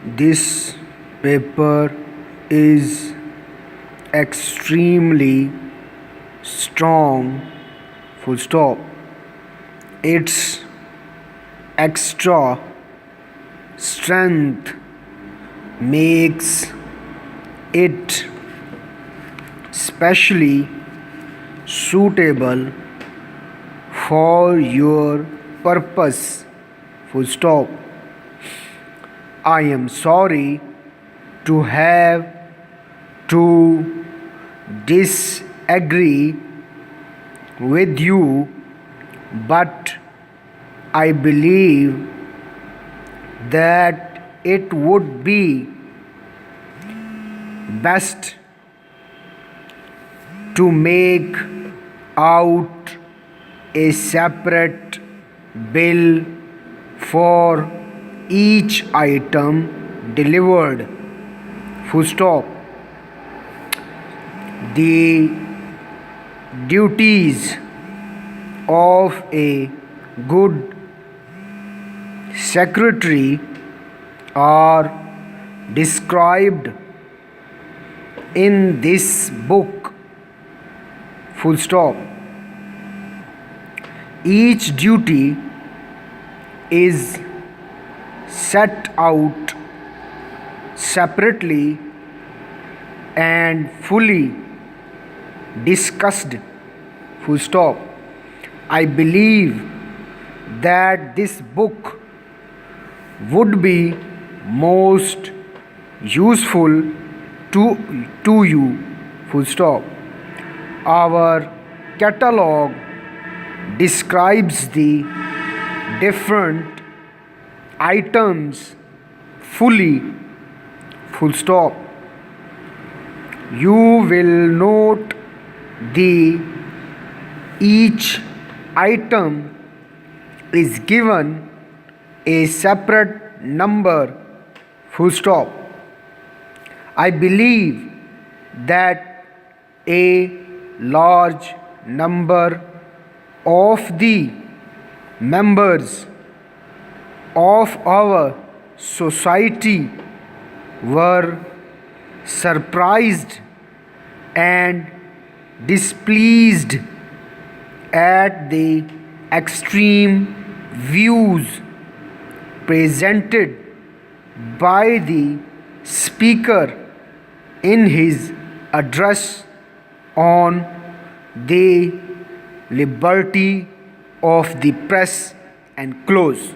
This paper is extremely strong. Full stop. Its extra strength makes it specially suitable for your purpose. Full stop. I am sorry to have to disagree with you, but I believe that it would be best to make out a separate bill for each item delivered. Full stop. The duties of a good secretary are described in this book. Full stop. Each duty is set out separately and fully discussed. Full stop. I believe that this book would be most useful to you. Full stop. Our catalog describes the different items fully. Full stop. You will note the each item is given a separate number. Full stop. I believe that a large number of the members of our society were surprised and displeased at the extreme views presented by the speaker in his address on the liberty of the press and close.